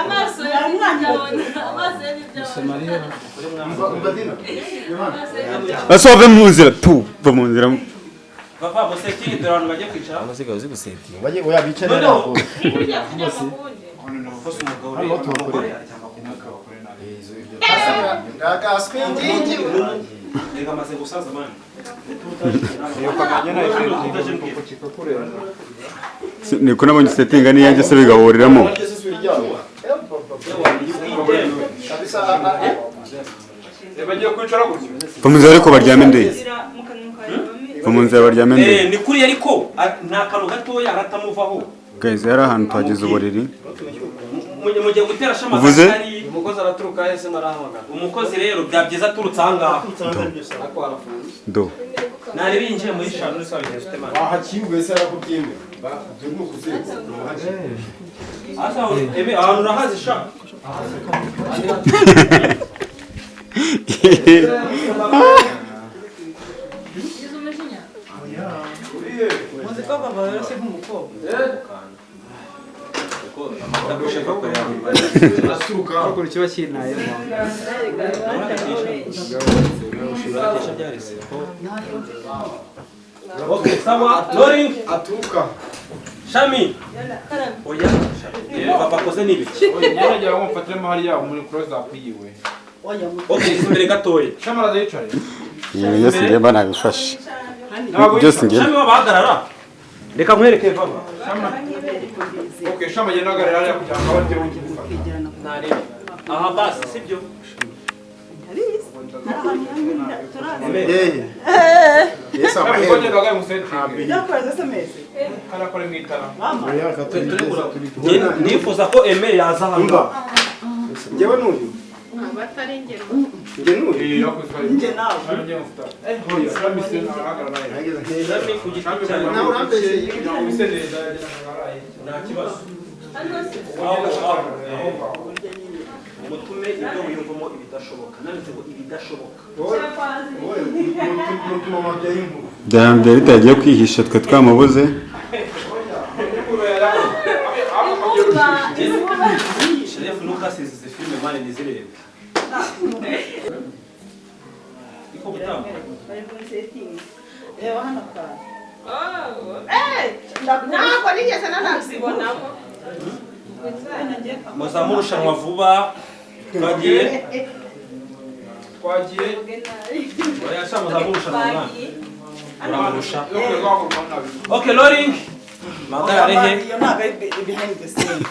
amaso ya Asove mu nzira tu va mu nzira Papa boseki dorano bajye kwicara amasiga uzi guseti Bajye oya bicare nako. Hano tubakorera. Ragaswe ndingi. Reka maze gusaza mani. niko nabonye setting ni yanjye se bigahuriramo Bamuze ariko baryame ndeye Bamuze baryame ndeye ni kuri ariko nta kanu gatoya aratamuvaho guys yari ahantu twagize uburiri mujye gutera shamaza ari umukozi araturuka hese marahamagara umukozi rero byabyiza turutse ahangaha do nari binjiye muri shano ni sawa cyane stemana Ahakibwe se arakubyimbe byo kuzego asa ebe ahantu nahazi sha Muziko baba yose nk'umukobwa Ukora ikiba kinaye Okay, sawa. Loring atuka Shami. Oya. Papa koze nibi. Oya nyaragira ngo mfatire mahari ya muri close up yiwe Okay, imbere gatoye. Shamara zayicare Yes ngiye bana bifashe Just ngiye Shami wabahagarara. Reka nkwereke papa. Okay shama genda agarara ya kugira ngo abate wongi gufata Nare. Aha basi sibyo. Yes Shama ngoje ndagaye museti yakoze SMS kana kore mwitara Nifuza ko Eme yaza hano. Ngewe n'uyu abatari ingero nge n'uyu yakozwe nje nawe nje mufata oya shama se agarara naye nageze nkeza Shami ku giti cyane. nawe urambeshye ubiseneza agarara Nta kibazo. Mutume ibyo wiyumvamo ibidashoboka. Nanditse ngo ibidashoboka. mutuma mabya y'inkuru byambye bitagiye kwihisha twe twamubuze Chef Lucas izi filme mani nizirebe. Iko butamu. bari muri setting reba hano kwa ntabwo nigeze nanazibonamo Muzamurushanwa vuba. Twagiye. Oya sha muzamurushanwa mwana. Uramurusha. Okay, Loring. Magara rehe. iyo ntabwo ari behind the scene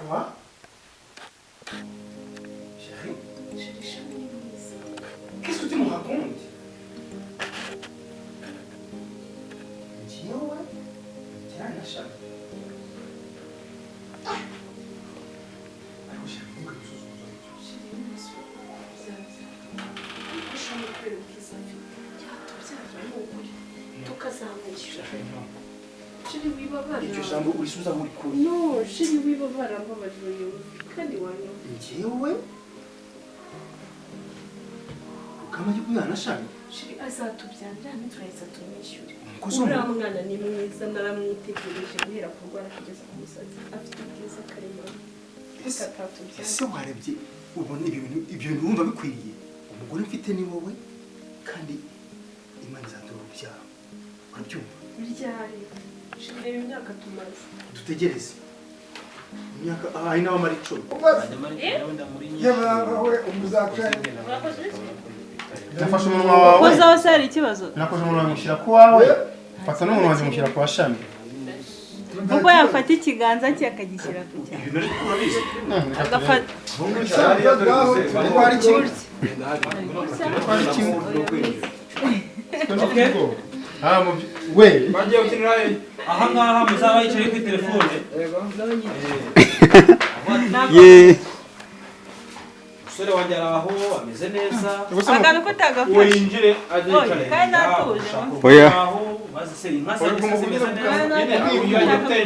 Quoi? Chérie, Qu'est-ce que tu me racontes? Dieu, ouais. Tiens, la chatte. Alors, j'ai vu quelque chose pour toi. Iryo jambo urisubiza muri kuri. No, shiri wibabara mbabajwe kandi wanyu. Njyewe ukama yuko yanashaka. Shiri azatubyandira nitwahise tumwishyure. Umukozi Uriya mwana ni mwiza naramwitegereje guhera ku rwara kugeza ku musatsi. Afite ubwiza karemano. Ese warebye ubona ibyo wumva bikwiriye? Umugore mfite ni wowe kandi Imana izadura urubyaro. Urabyumva? Byari. Shiri imyaka tumaze. Dutegereze. Imyaka ari nawe mari 10. yewe umuzacaye Nafashe umunwa wawe. koza wose hari ikibazo Nakoze umunwa mushyira ku wawe. Fata n'umunwa wawe mushyira ku washami. kuko yafata ikiganza cye akagishyira ku cyane agafata aha ngaha muzaba yicaye kuri telefone umusore wanjye ari aho ameze neza akantu ko tagafashe yinjire ajye yicaye kandi natuje oya maze se inka zimeze neza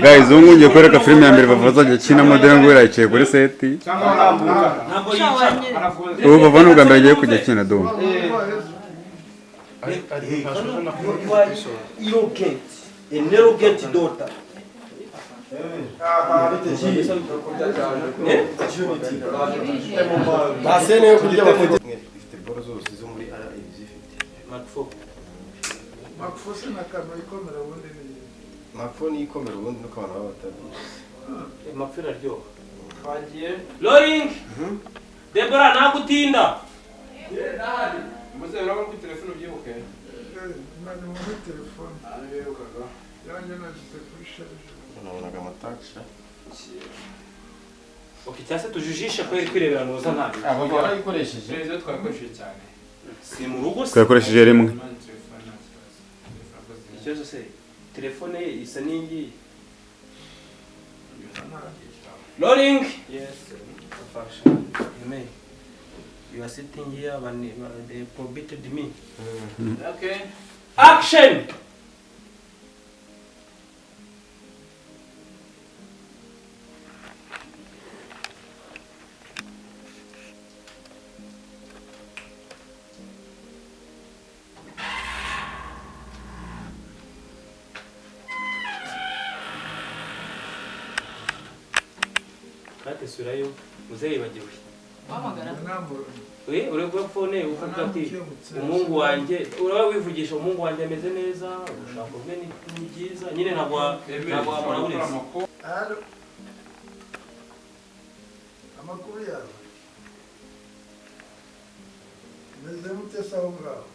guys ubu ngiye kwereka filime ya mbere bavazajya akina modern ngo yarayicaye kuri seti ntabwo yicara ubu bava n'ubwa mbere agiye kujya akina do a narrogate daughter basene yo kurya bafite ifite boro zose zo muri RIB zifite Makfo se na kamera ikomera ubundi ni Makfo ni ikomera ubundi nuko abantu baba batabizi mapfira ryo twagiye loring Debora nagutinda muze urabona kuri telefone ubyibuke nani muri telefone abirukaga yanjye nagise kuri sharge nabonaga amataxa cyase tujijishe kweri kwirebera nuza nabi abo barayikoresheje televiziyo twakoresheje cyane si mu rugo se twakoresheje rimwe ikibazo se telefone ye isa n'ingi loring yes you are sitting here when they prohibited me okay action kate surayo muzeyi bagiwe we urego phone uvuga ati umuhungu wanjye uraba wivugisha umuhungu wanjye ameze neza ushaka bwe ni byiza nyine ntabwo amuraburiza Allo amakuru yawe meze mute sawa ngaho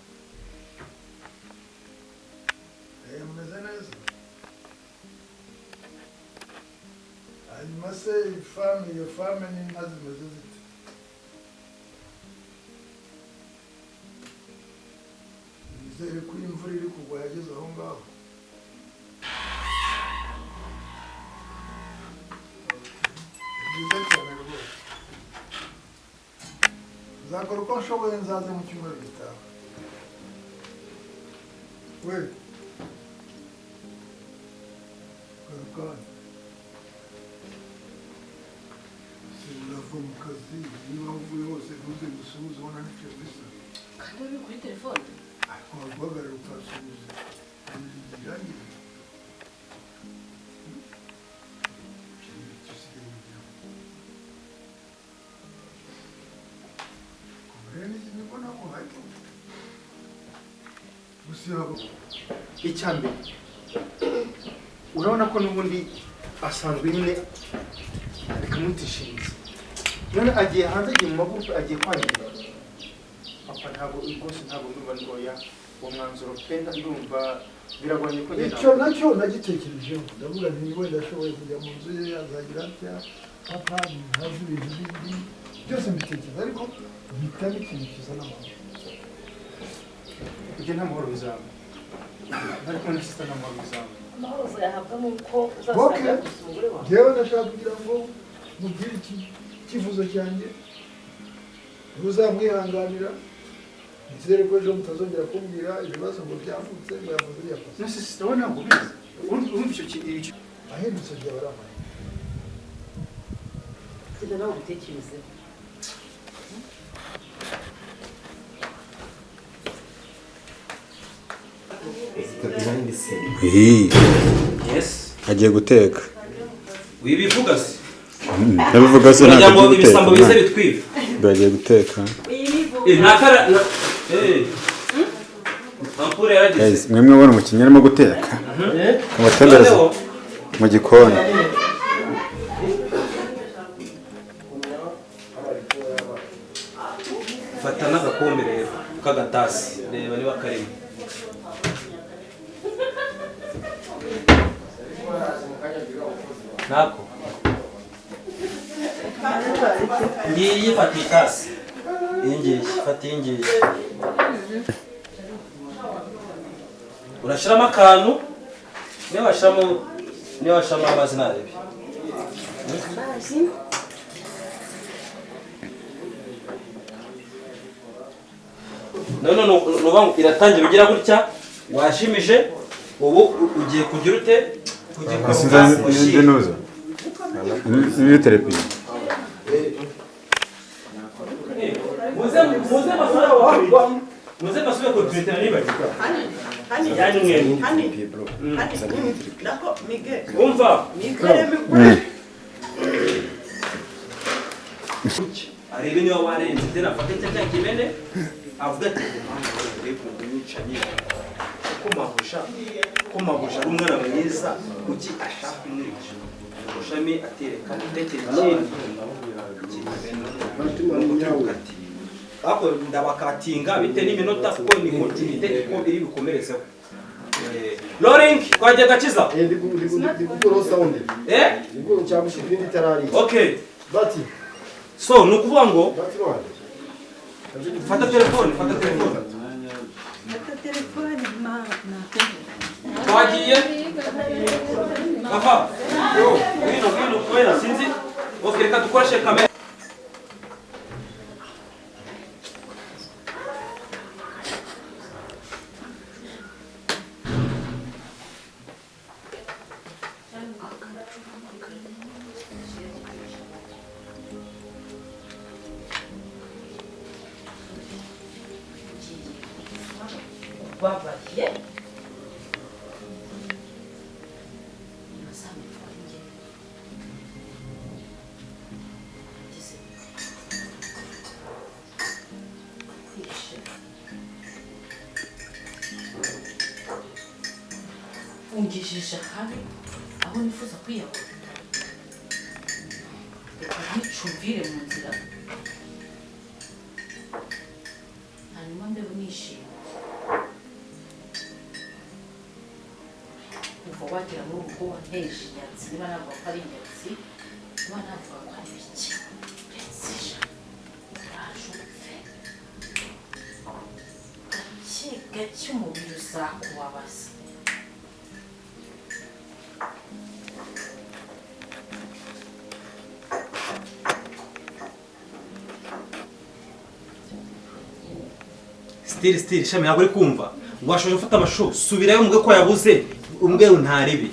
meze neza hanyuma se iyo fame n'inka zimeze zite nizere ko imvura iri kugwa yageze aho ngaho byiza cyane rwose nzakora uko nshoboye nzaze mu cyumweru gitaha we karukani sinava mu kazi niba uvuye hose ntuze gusuhuza ubona n'icyo bisa kandi uri kuri telefone ariko waguhagarara ukasuhuza birangire icyambere urabona ko n'ubundi asanzwe nyine bikamutishinze none agiye hanze agiye mu magufa agiye kwangirira papa ntabwo rwose ntabwo ndumva ngoya uwo mwanzuro penda ndumva biragoranye ko icyo nacyo nagitekerejeho ndavuga nti wenda ashoboye kujya mu nzu ye azagira atya papa ntazi ibintu bindi byose mbitekereza ariko mpitamo ikintu kizana amahoro ibyo nta mahoro bizaba ariko n'isita nta mahoro bizaba amahoro uzayahabwa nuko uzasanga gusa umugore wawe njyewe ndashaka kugira ngo mubwire icyifuzo cyanjye ntuzamwihanganira nizere ko ejo mutazongera kumbwira ibibazo ngo byavutse ngo yavuze iriya pasi nose sita we ntabwo ubizi urumva icyo kintu ahindutse byaba ari amahoro kujya nawe ubitekerezeho yes agiye guteka wibivuga se ndabivuga se kugira ntabwo ngo agiye ibisambo bize guteka bitwive agiye guteka ntakara ampure yarageze guys mwemwe ubona umukinnyi arimo guteka abatangaza mu gikoni fata n'agakombe rero k'agatasi reba niba karimo nako ngiye fata itasi ingiye fata ingiye urashiramo akantu niba washiramo amazi narebe no iratangira ugira gutya washimije ubu ugiye kugira ute kugira nuza ni therapy muze basubire ku Twitter niba umva arebe niba warenze tena afate cya kimene avuga ati kumagusha ari umwana mwiza uki ashaka kumwigisha ushami atereka mutekereza ako ndabakatinga bite n'iminota kuko ni continuité ko iri bikomerezeho Loring kwaje gakiza Ndigukora sound. Ndigukora cyamushira ibindi tarari. Okay Bati. So nukuvuga ngo Bati rwanda. fata telefone mama. Twagiye Papa Wino kubera sinzi Okay reka dukoreshe kamera Babaye ungejeje habi aho nifuza kwiyahura reka nicumvire mu nzira hanyuma mbeho nishima kuva wagira muri urugo wanteje inyatsi niba navuga ko ari inyatsi niba navuga ko ari biki uretse ijana uraje upfe gake gake umubiri uzakubabaza Still shami ntabwo uri kumva ngo washoje ufata amashu subirayo umwe ko yabuze umwe ntaribi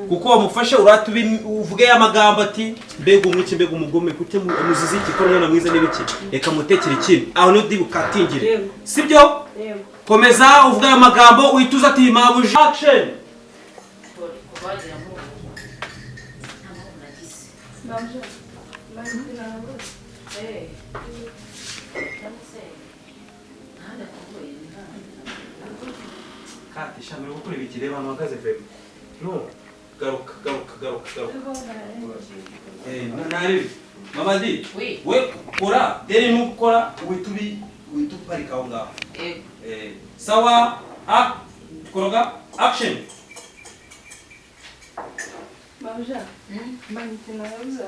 kuko wamufashe urata uvuge amagambo ati mbega umwiki mbega umugome kute muzizi igikorana mwiza n'ibiki reka mutekere ikintu aho no dibukatingire sibyo komeza uvuge amagambo uhituza ati mabuje action kubagira mu ntabwo nagize Mama. Kati shami gukora ibikireba amagaze feme no garuka naribi mama di we kora deri nukora wituparika aho ngaho sawa koroga action Mama. Manitena yabuze.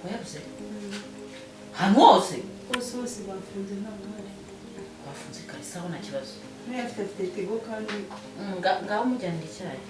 wayabuze hano hose Bose bafunze ntabwo. bafunze kare sawa nta kibazo Afite tego kandi ngaho mujyanira icyayi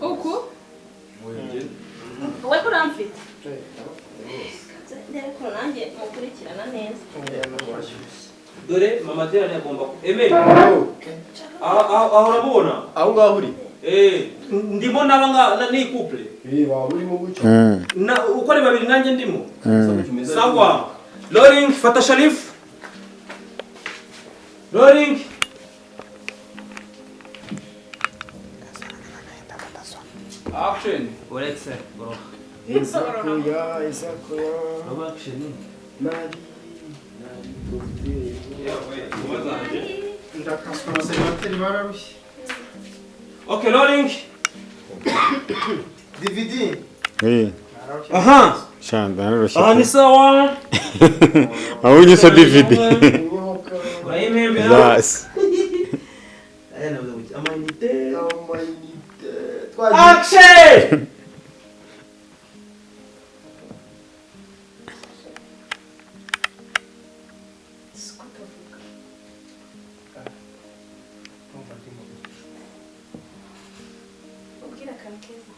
uku we kuramfite ariko nanjye mukurikirana neza dore mama dera agomba emeri aho urabona aho ngaho uri ndimo naba ni couple waba urimo guca uko ari babiri nanjye ndimo sawa rolling fata Sharif rolling Action. Alexa bro Isakuya baba action nari ndakaswa abasenateri bararushye okay rolling DVD aha Shanda narushye. aha ni sawa Ahubwo isa DVD. urayimembera Yes. aya navuga ngo amayinite twagiye action ubwira akantu keza